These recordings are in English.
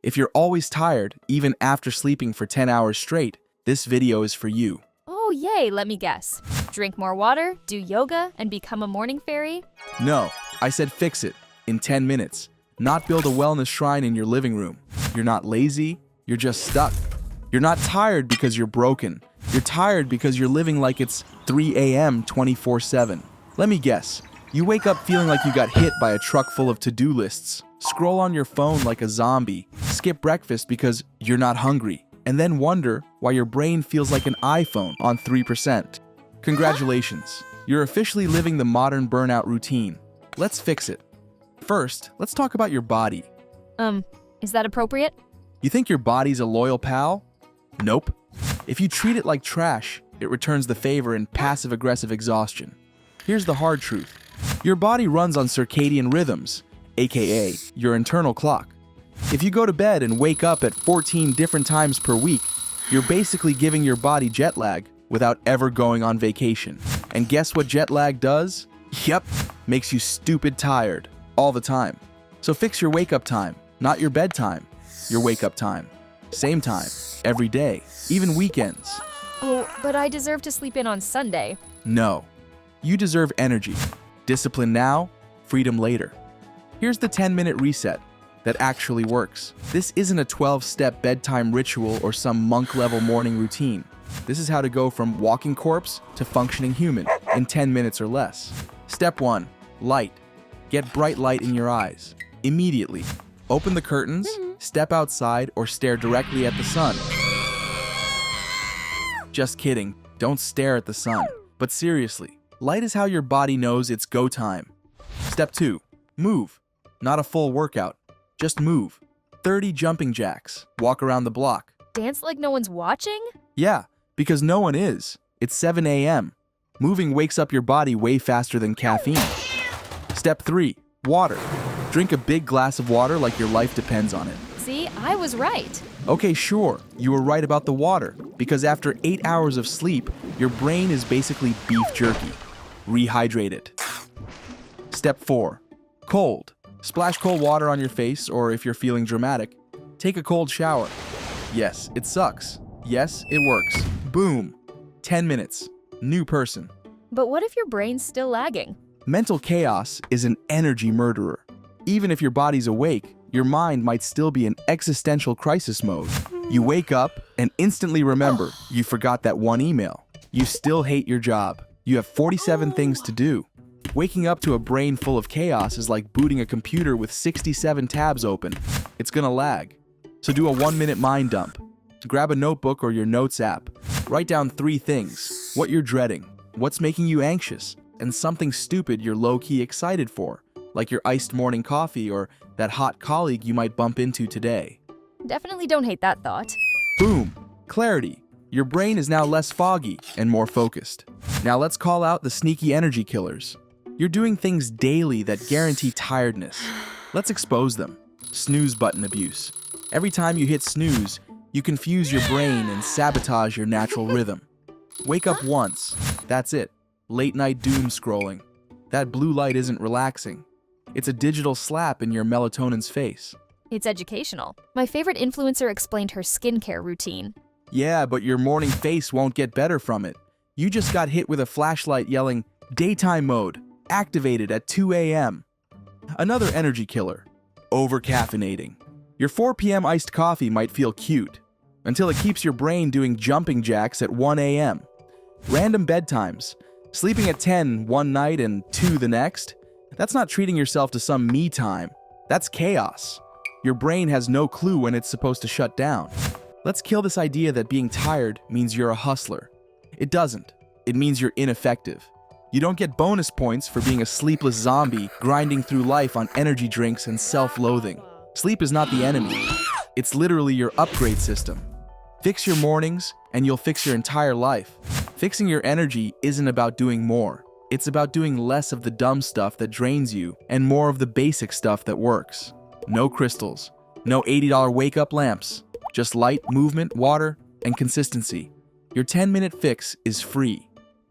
If you're always tired, even after sleeping for 10 hours straight, this video is for you. Oh, yay, let me guess. Drink more water, do yoga, and become a morning fairy? No, I said fix it in 10 minutes, not build a wellness shrine in your living room. You're not lazy, you're just stuck. You're not tired because you're broken. You're tired because you're living like it's 3 a.m. 24/7. Let me guess. You wake up feeling like you got hit by a truck full of to-do lists. Scroll on your phone like a zombie. Skip breakfast because you're not hungry. And then wonder why your brain feels like an iPhone on 3%. Congratulations. You're officially living the modern burnout routine. Let's fix it. First, let's talk about your body. Is that appropriate? You think your body's a loyal pal? Nope. If you treat it like trash, it returns the favor in passive-aggressive exhaustion. Here's the hard truth. Your body runs on circadian rhythms, aka your internal clock. If you go to bed and wake up at 14 different times per week, you're basically giving your body jet lag without ever going on vacation. And guess what jet lag does? Yep, makes you stupid tired all the time. So fix your wake-up time, not your bedtime. Your wake-up time. Same time, every day, even weekends. Oh, but I deserve to sleep in on Sunday. No. You deserve energy. Discipline now, freedom later. Here's the 10-minute reset that actually works. This isn't a 12-step bedtime ritual or some monk-level morning routine. This is how to go from walking corpse to functioning human in 10 minutes or less. Step 1. Light. Get bright light in your eyes. Immediately. Open the curtains, step outside, or stare directly at the sun. Just kidding. Don't stare at the sun. But seriously, light is how your body knows it's go time. Step 2. Move. Not a full workout. Just move. 30 jumping jacks. Walk around the block. Dance like no one's watching? Yeah, because no one is. It's 7 a.m. Moving wakes up your body way faster than caffeine. Step 3. Water. Drink a big glass of water like your life depends on it. See, I was right. Okay, sure, you were right about the water, because after 8 hours of sleep, your brain is basically beef jerky. Rehydrate it. Step 4. Cold. Splash cold water on your face, or if you're feeling dramatic, take a cold shower. Yes, it sucks. Yes, it works. Boom. 10 minutes. New person. But what if your brain's still lagging? Mental chaos is an energy murderer. Even if your body's awake, your mind might still be in existential crisis mode. You wake up and instantly remember you forgot that one email. You still hate your job. You have 47 things to do. Waking up to a brain full of chaos is like booting a computer with 67 tabs open. It's gonna lag. So do a 1-minute mind dump. Grab a notebook or your notes app. Write down 3 things. What you're dreading, what's making you anxious, and something stupid you're low-key excited for, like your iced morning coffee or that hot colleague you might bump into today. Definitely don't hate that thought. Boom! Clarity. Your brain is now less foggy and more focused. Now let's call out the sneaky energy killers. You're doing things daily that guarantee tiredness. Let's expose them. Snooze button abuse. Every time you hit snooze, you confuse your brain and sabotage your natural rhythm. Wake up once. That's it. Late night doom scrolling. That blue light isn't relaxing. It's a digital slap in your melatonin's face. It's educational. My favorite influencer explained her skincare routine. Yeah, but your morning face won't get better from it. You just got hit with a flashlight yelling, "Daytime mode, activated at 2 a.m. Another energy killer. Over-caffeinating. Your 4 p.m. iced coffee might feel cute, until it keeps your brain doing jumping jacks at 1 a.m. Random bedtimes. Sleeping at 10 one night and 2 the next. That's not treating yourself to some me time. That's chaos. Your brain has no clue when it's supposed to shut down. Let's kill this idea that being tired means you're a hustler. It doesn't. It means you're ineffective. You don't get bonus points for being a sleepless zombie grinding through life on energy drinks and self-loathing. Sleep is not the enemy. It's literally your upgrade system. Fix your mornings and you'll fix your entire life. Fixing your energy isn't about doing more. It's about doing less of the dumb stuff that drains you and more of the basic stuff that works. No crystals, no $80 wake-up lamps, just light, movement, water, and consistency. Your 10-minute fix is free,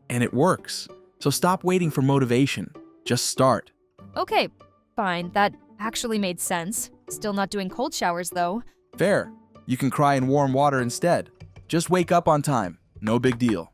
and it works. So stop waiting for motivation. Just start. Okay, fine, that actually made sense. Still not doing cold showers though. Fair. You can cry in warm water instead. Just wake up on time. No big deal.